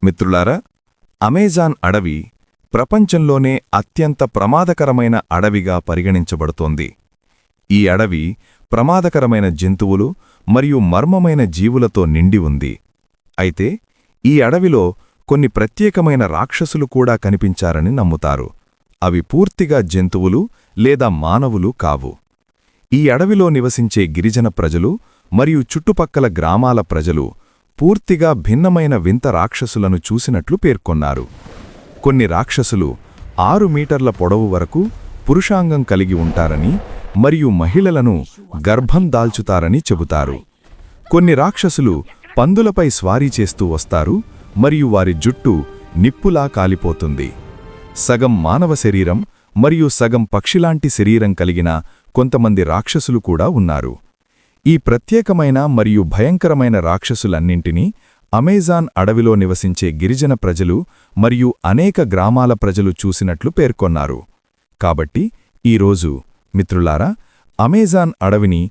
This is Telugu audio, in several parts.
మిత్రులారా, అమెజాన్ అడవి ప్రపంచంలోనే అత్యంత ప్రమాదకరమైన అడవిగా పరిగణించబడుతోంది. ఈ అడవి ప్రమాదకరమైన జంతువులు మరియు మర్మమైన జీవులతో నిండి ఉంది. అయితే ఈ అడవిలో కొన్ని ప్రత్యేకమైన రాక్షసులు కూడా కనిపించారని నమ్ముతారు. అవి పూర్తిగా జంతువులు లేదా మానవులు కావు. ఈ అడవిలో నివసించే గిరిజన ప్రజలు మరియు చుట్టుపక్కల గ్రామాల ప్రజలు పూర్తిగా భిన్నమైన వింత రాక్షసులను చూసినట్లు పేర్కొన్నారు. కొన్ని రాక్షసులు 6 మీటర్ల పొడవు వరకు పురుషాంగం కలిగి ఉంటారని మరియు మహిళలను గర్భం దాల్చుతారని చెబుతారు. కొన్ని రాక్షసులు పందులపై స్వారీ చేస్తూ వస్తారు మరియు వారి జుట్టు నిప్పులా కాలిపోతుంది. సగం మానవ శరీరం మరియు సగం పక్షిలాంటి శరీరం కలిగిన కొంతమంది రాక్షసులు కూడా ఉన్నారు. ఈ ప్రత్యేకమైన మరియు భయంకరమైన రాక్షసులన్నింటినీ అమెజాన్ అడవిలో నివసించే గిరిజన ప్రజలు మరియు అనేక గ్రామాల ప్రజలు చూసినట్లు పేర్కొన్నారు. కాబట్టి ఈరోజు మిత్రులారా, అమెజాన్ అడవిని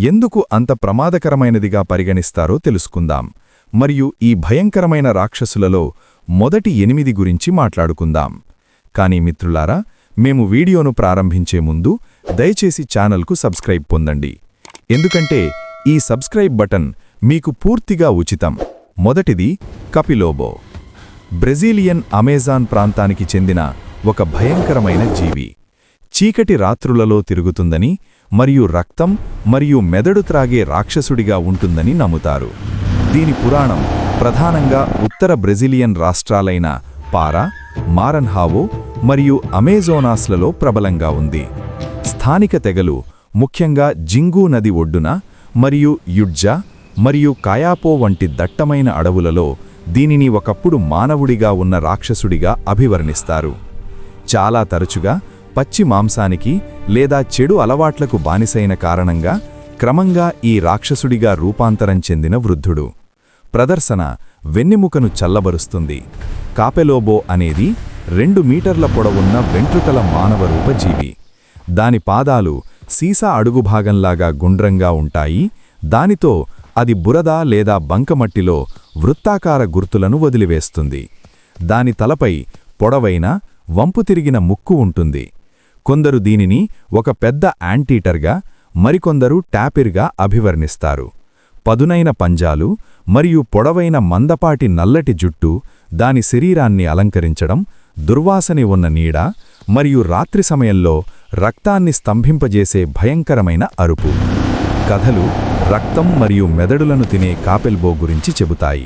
ఎందుకు అంత ప్రమాదకరమైనదిగా పరిగణిస్తారో తెలుసుకుందాం మరియు ఈ భయంకరమైన రాక్షసులలో మొదటి 8 గురించి మాట్లాడుకుందాం. కానీ మిత్రులారా, మేము వీడియోను ప్రారంభించే ముందు దయచేసి ఛానల్కు సబ్స్క్రైబ్ పొందండి. ఎందుకంటే ఈ సబ్స్క్రైబ్ బటన్ మీకు పూర్తిగా ఉచితం. మొదటిది కపిలోబో. బ్రెజిలియన్ అమెజాన్ ప్రాంతానికి చెందిన ఒక భయంకరమైన జీవి. చీకటి రాత్రులలో తిరుగుతుందని మరియు రక్తం మరియు మెదడు త్రాగే రాక్షసుడిగా ఉంటుందని నమ్ముతారు. దీని పురాణం ప్రధానంగా ఉత్తర బ్రెజిలియన్ రాష్ట్రాలైన పారా, మారన్హావో మరియు అమెజోనాస్లలో ప్రబలంగా ఉంది. స్థానిక తెగలు ముఖ్యంగా జింగు నది ఒడ్డున మరియు యుడ్జా మరియు కాయాపో వంటి దట్టమైన అడవులలో దీనిని ఒకప్పుడు మానవుడిగా ఉన్న రాక్షసుడిగా అభివర్ణిస్తారు. చాలా తరచుగా పచ్చి మాంసానికి లేదా చెడు అలవాట్లకు బానిసైన కారణంగా క్రమంగా ఈ రాక్షసుడిగా రూపాంతరం చెందిన వృద్ధుడు. ప్రదర్శన వెన్నెముకను చల్లబరుస్తుంది. కాపెలోబో అనేది 2 మీటర్ల పొడవున్న వెంట్రుకల మానవ రూపజీవి. దాని పాదాలు సీసా అడుగుభాగంలాగా గుండ్రంగా ఉంటాయి. దానితో అది బురద లేదా బంకమట్టిలో వృత్తాకార గుర్తులను వదిలివేస్తుంది. దాని తలపై పొడవైన వంపుతిరిగిన ముక్కు ఉంటుంది. కొందరు దీనిని ఒక పెద్ద యాంటీటర్గా, మరికొందరు టాపిర్గా అభివర్ణిస్తారు. పదునైన పంజాలు మరియు పొడవైన మందపాటి నల్లటి జుట్టు దాని శరీరాన్ని అలంకరించడం, దుర్వాసని ఉన్న నీడ మరియు రాత్రి సమయంలో రక్తాన్ని స్తంభింపజేసే భయంకరమైన అరుపు. కథలు రక్తం మరియు మెదడులను తినే కాపెల్బో గురించి చెబుతాయి.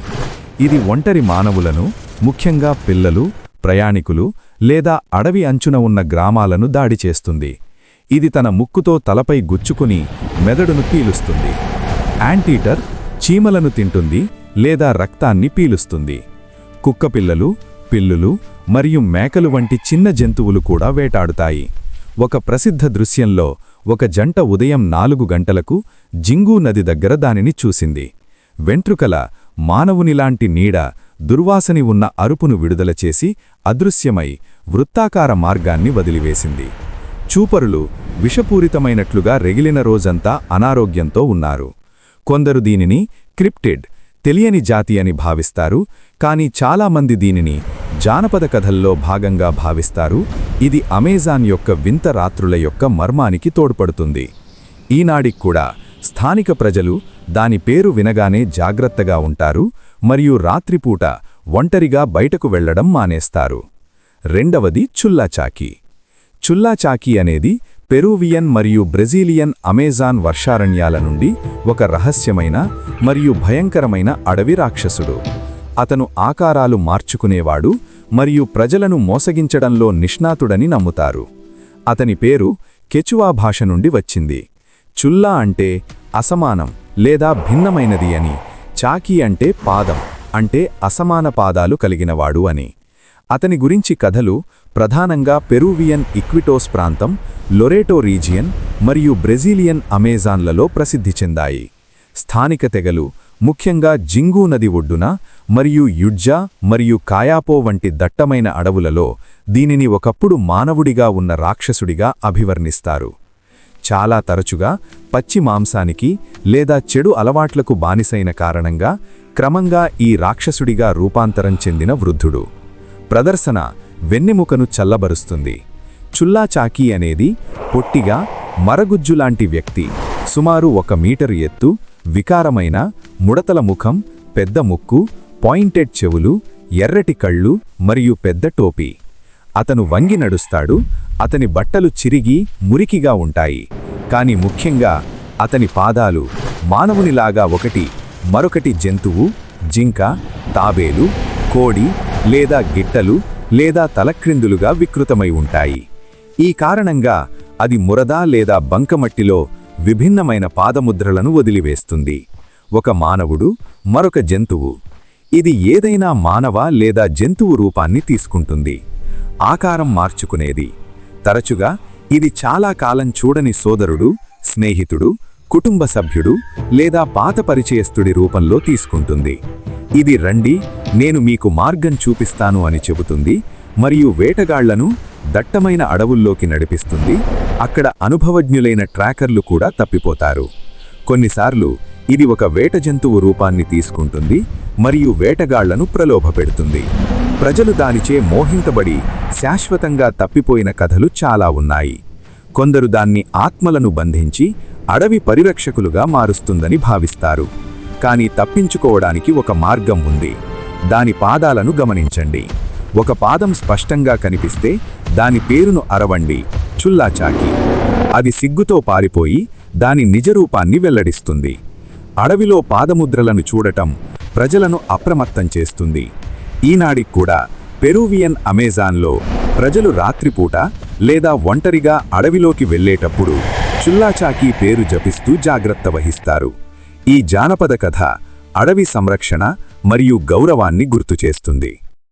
ఇది ఒంటరి మానవులను, ముఖ్యంగా పిల్లలు, ప్రయాణికులు లేదా అడవి అంచున ఉన్న గ్రామాలను దాడి చేస్తుంది. ఇది తన ముక్కుతో తలపై గుచ్చుకుని మెదడును పీలుస్తుంది. యాంటీటర్ చీమలను తింటుంది లేదా రక్తాన్ని పీలుస్తుంది. కుక్కపిల్లలు, పిల్లులు మరియు మేకలు వంటి చిన్న జంతువులు కూడా వేటాడుతాయి. ఒక ప్రసిద్ధ దృశ్యంలో ఒక జంట ఉదయం 4 గంటలకు జింగు నది దగ్గర దానిని చూసింది. వెంట్రుకల మానవునిలాంటి నీడ దుర్వాసని ఉన్న అరుపును విడుదల చేసి అదృశ్యమై వృత్తాకార మార్గాన్ని వదిలివేసింది. చూపరులు విషపూరితమైనట్లుగా రెగిలిన రోజంతా అనారోగ్యంతో ఉన్నారు. కొందరు దీనిని క్రిప్టిడ్, తెలియని జాతి అని భావిస్తారు. కానీ చాలామంది దీనిని జానపద కథల్లో భాగంగా భావిస్తారు. ఇది అమెజాన్ యొక్క వింత రాత్రుల యొక్క మర్మానికి తోడ్పడుతుంది. ఈనాడికి కూడా స్థానిక ప్రజలు దాని పేరు వినగానే జాగ్రత్తగా ఉంటారు మరియు రాత్రిపూట ఒంటరిగా బయటకు వెళ్లడం మానేస్తారు. రెండవది చుల్లాచాకి. చుల్లాచాకి అనేది పెరూవియన్ మరియు బ్రెజిలియన్ అమెజాన్ వర్షారణ్యాల నుండి ఒక రహస్యమైన మరియు భయంకరమైన అడవి రాక్షసుడు. అతను ఆకారాలు మార్చుకునేవాడు మరియు ప్రజలను మోసగించడంలో నిష్ణాతుడని నమ్ముతారు. అతని పేరు కెచువా భాష నుండి వచ్చింది. చుల్లా అంటే అసమానం లేదా భిన్నమైనది అని, చాకి అంటే పాదం అంటే అసమాన పాదాలు కలిగినవాడు అని. అతని గురించి కథలు ప్రధానంగా పెరూవియన్ ఈక్విటోస్ ప్రాంతం, లొరేటో రీజియన్ మరియు బ్రెజిలియన్ అమెజాన్లలో ప్రసిద్ధి చెందాయి. స్థానిక తెగలు ముఖ్యంగా జింగు నది ఒడ్డున మరియు యుడ్జా మరియు కాయాపో వంటి దట్టమైన అడవులలో దీనిని ఒకప్పుడు మానవుడిగా ఉన్న రాక్షసుడిగా అభివర్ణిస్తారు. చాలా తరచుగా పచ్చి మాంసానికి లేదా చెడు అలవాట్లకు బానిసైన కారణంగా క్రమంగా ఈ రాక్షసుడిగా రూపాంతరం చెందిన వృద్ధుడు. ప్రదర్శన వెన్నెముకను చల్లబరుస్తుంది. చుల్లా చాకీ అనేది పొట్టిగా మరగుజ్జులాంటి వ్యక్తి. సుమారు 1 మీటరు ఎత్తు, వికారమైన ముడతల ముఖం, పెద్ద ముక్కు, పాయింటెడ్ చెవులు, ఎర్రటి కళ్ళు మరియు పెద్ద టోపీ. అతను వంగి నడుస్తాడు. అతని బట్టలు చిరిగి మురికిగా ఉంటాయి. కాని ముఖ్యంగా అతని పాదాలు మానవునిలాగా ఒకటి మరొకటి జంతువు, జింక, తాబేలు, కోడి లేదా గిట్టలు లేదా తలక్రిందులుగా వికృతమై ఉంటాయి. ఈ కారణంగా అది మురద లేదా బంకమట్టిలో విభిన్నమైన పాదముద్రలను వదిలివేస్తుంది. ఒక మానవుడు, మరొక జంతువు. ఇది ఏదైనా మానవ లేదా జంతువు రూపాన్ని తీసుకుంటుంది. ఆకారం మార్చుకునేది. తరచుగా ఇది చాలా కాలం చూడని సోదరుడు, స్నేహితుడు, కుటుంబ సభ్యుడు లేదా పాత పరిచయస్తుడి రూపంలో తీసుకుంటుంది. ఇది రండి, నేను మీకు మార్గం చూపిస్తాను అని చెబుతుంది మరియు వేటగాళ్లను దట్టమైన అడవుల్లోకి నడిపిస్తుంది. అక్కడ అనుభవజ్ఞులైన ట్రాకర్లు కూడా తప్పిపోతారు. కొన్నిసార్లు ఇది ఒక వేట జంతువు రూపాన్ని తీసుకుంటుంది మరియు వేటగాళ్లను ప్రలోభపెడుతుంది. ప్రజలు దానిచే మోహించబడి శాశ్వతంగా తప్పిపోయిన కథలు చాలా ఉన్నాయి. కొందరు దాన్ని ఆత్మలను బంధించి అడవి పరిరక్షకులుగా మారుస్తుందని భావిస్తారు. కానీ తప్పించుకోవడానికి ఒక మార్గం ఉంది. దాని పాదాలను గమనించండి. ఒక పాదం స్పష్టంగా కనిపిస్తే దాని పేరును అరవండి, చుల్లా చాకీ. అది సిగ్గుతో పారిపోయి దాని నిజరూపాన్ని వెల్లడిస్తుంది. అడవిలో పాదముద్రలను చూడటం ప్రజలను అప్రమత్తం చేస్తుంది. ఈనాడికి కూడా పెరూవియన్ అమెజాన్లో ప్రజలు రాత్రిపూట లేదా ఒంటరిగా అడవిలోకి వెళ్ళేటప్పుడు చుల్లా చాకీ పేరు జపిస్తూ జాగ్రత్త వహిస్తారు. ఈ జానపద కథ అడవి సంరక్షణ మరియు గౌరవాన్ని గుర్తుచేస్తుంది.